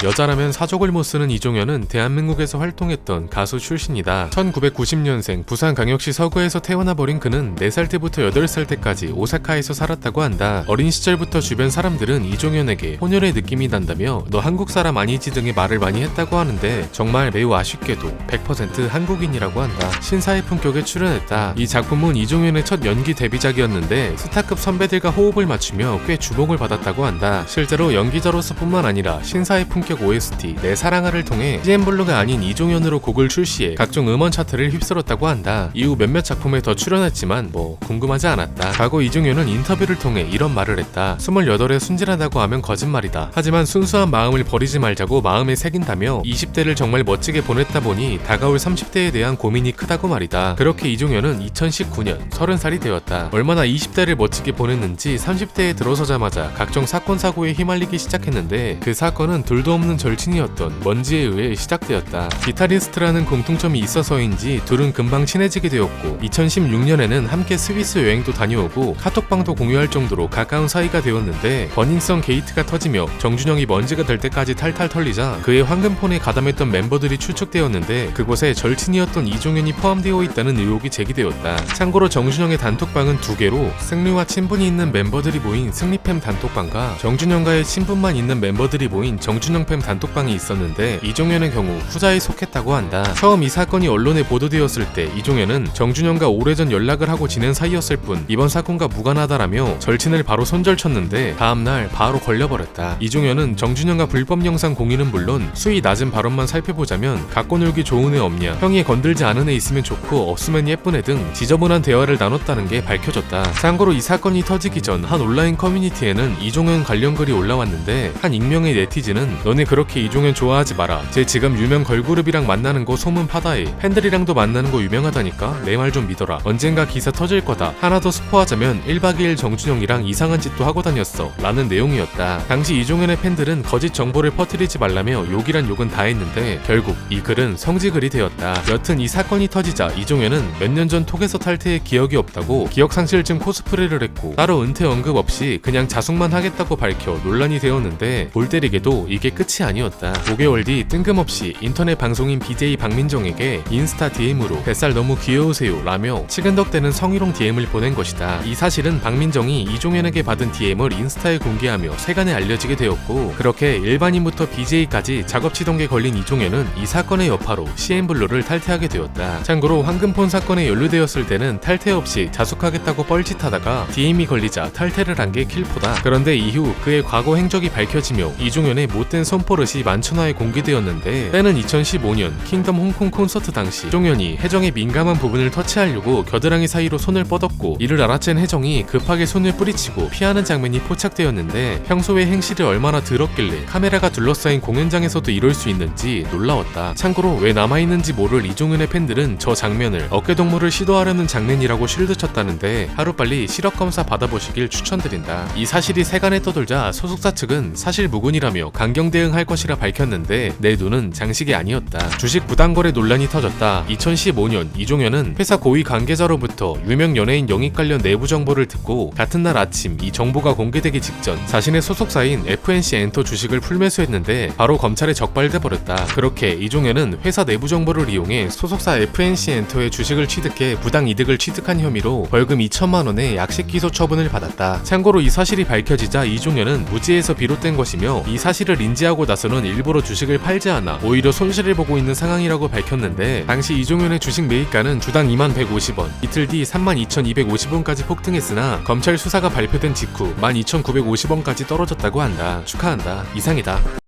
여자라면 사족을 못 쓰는 이종현은 대한민국에서 활동했던 가수 출신이다. 1990년생 부산광역시 서구에서 태어나버린 그는 4살 때부터 8살 때까지 오사카에서 살았다고 한다. 어린 시절부터 주변 사람들은 이종현에게 혼혈의 느낌이 난다며 너 한국 사람 아니지 등의 말을 많이 했다고 하는데 정말 매우 아쉽게도 100% 한국인이라고 한다. 신사의 품격에 출연했다. 이 작품은 이종현의 첫 연기 데뷔작이었는데 스타급 선배들과 호흡을 맞추며 꽤 주목을 받았다고 한다. 실제로 연기자로서 뿐만 아니라 신사의 품격 OST 내 사랑아를 통해 CN블루가 아닌 이종현으로 곡을 출시해 각종 음원 차트를 휩쓸었다고 한다. 이후 몇몇 작품에 더 출연했지만 궁금하지 않았다. 과거 이종현은 인터뷰를 통해 이런 말을 했다. 28에 순진하다고 하면 거짓말이다. 하지만 순수한 마음을 버리지 말자고 마음에 새긴다며 20대를 정말 멋지게 보냈다 보니 다가올 30대에 대한 고민이 크다고 말이다. 그렇게 이종현은 2019년 30살이 되었다. 얼마나 20대를 멋지게 보냈는지 30대에 들어서자마자 각종 사건 사고에 휘말리기 시작했는데 그 사건은 둘도 없는 절친이었던 먼지에 의해 시작되었다. 기타리스트라는 공통점이 있어서인지 둘은 금방 친해지게 되었고 2016년에는 함께 스위스 여행도 다녀오고 카톡방도 공유할 정도로 가까운 사이가 되었는데 버닝썬 게이트가 터지며 정준영이 먼지가 될 때까지 탈탈 털리자 그의 황금폰에 가담했던 멤버들이 추측되었는데 그곳에 절친이었던 이종현이 포함되어 있다는 의혹이 제기되었다. 참고로 정준영의 단톡방은 2개로 승리와 친분이 있는 멤버들이 모인 승리팸 단톡방과 정준영과의 친분만 있는 멤버들이 모인 정준영 팸 단톡방이 있었는데 이종현의 경우 후자에 속했다고 한다. 처음 이 사건이 언론에 보도되었을 때 이종현은 정준영과 오래전 연락을 하고 지낸 사이였을 뿐 이번 사건과 무관하다라며 절친을 바로 손절쳤는데 다음날 바로 걸려버렸다. 이종현은 정준영과 불법 영상 공유는 물론 수위 낮은 발언만 살펴보자면 갖고 놀기 좋은 애 없냐, 형이 건들지 않은 애 있으면 좋고 없으면 예쁜 애 등 지저분한 대화를 나눴다는 게 밝혀졌다. 참고로 이 사건이 터지기 전 한 온라인 커뮤니티에는 이종현 관련 글이 올라왔는데 한 익명의 네티즌은 너네 그렇게 이종현 좋아하지 마라. 쟤 지금 유명 걸그룹이랑 만나는 거 소문 파다해. 팬들이랑도 만나는 거 유명하다니까 내 말 좀 믿어라. 언젠가 기사 터질 거다. 하나 더 스포하자면 1박 2일 정준영이랑 이상한 짓도 하고 다녔어 라는 내용이었다. 당시 이종현의 팬들은 거짓 정보를 퍼뜨리지 말라며 욕이란 욕은 다 했는데 결국 이 글은 성지글이 되었다. 여튼 이 사건이 터지자 이종현은 몇 년 전 톡에서 탈퇴해 기억이 없다고 기억상실증 코스프레를 했고 따로 은퇴 언급 없이 그냥 자숙만 하겠다고 밝혀 논란이 되었는데 볼 때리게도 이게 끝이 아니었다. 5개월 뒤 뜬금없이 인터넷 방송인 BJ 박민정에게 인스타 DM으로 뱃살 너무 귀여우세요 라며 치근덕대는 성희롱 DM을 보낸 것이다. 이 사실은 박민정이 이종현에게 받은 DM을 인스타에 공개하며 세간에 알려지게 되었고 그렇게 일반인부터 BJ까지 작업치동에 걸린 이종현은 이 사건의 여파로 CN블루를 탈퇴하게 되었다. 참고로 황금폰 사건에 연루되었을 때는 탈퇴 없이 자숙하겠다고 뻘짓하다가 DM이 걸리자 탈퇴를 한 게 킬포다. 그런데 이후 그의 과거 행적이 밝혀지며 이종현의 못된 손버릇이 만천하에 공개되었는데 때는 2015년 킹덤 홍콩 콘서트 당시 이종현이 혜정의 민감한 부분을 터치하려고 겨드랑이 사이로 손을 뻗었고 이를 알아챈 혜정이 급하게 손을 뿌리치고 피하는 장면이 포착되었는데 평소의 행실이 얼마나 더럽길래 카메라가 둘러싸인 공연장에서도 이럴 수 있는지 놀라웠다. 참고로 왜 남아있는지 모를 이종현의 팬들은 저 장면을 어깨동무를 시도하려는 장면이라고 쉴드 쳤다는데 하루빨리 시력검사 받아보시길 추천드린다. 이 사실이 세간에 떠돌자 소속사 측은 사실 무근이라며 강경 대응할 것이라 밝혔는데 내 눈은 장식이 아니었다. 주식 부당거래 논란이 터졌다. 2015년 이종현은 회사 고위 관계자로부터 유명 연예인 영입 관련 내부 정보를 듣고 같은 날 아침 이 정보가 공개되기 직전 자신의 소속사인 FNC 엔터 주식을 풀매수했는데 바로 검찰에 적발돼 버렸다. 그렇게 이종현은 회사 내부 정보를 이용해 소속사 FNC 엔터의 주식을 취득해 부당 이득을 취득한 혐의로 벌금 2천만 원의 약식 기소 처분을 받았다. 참고로 이 사실이 밝혀지자 이종현은 무지에서 비롯된 것이며 이 사실을 인지하고 나서는 일부러 주식을 팔지 않아 오히려 손실을 보고 있는 상황이라고 밝혔는데 당시 이종현의 주식 매입가는 주당 2150원, 이틀 뒤 32,250원까지 폭등했으나 검찰 수사가 발표된 직후 12,950원까지 떨어졌다고 한다. 축하한다. 이상이다.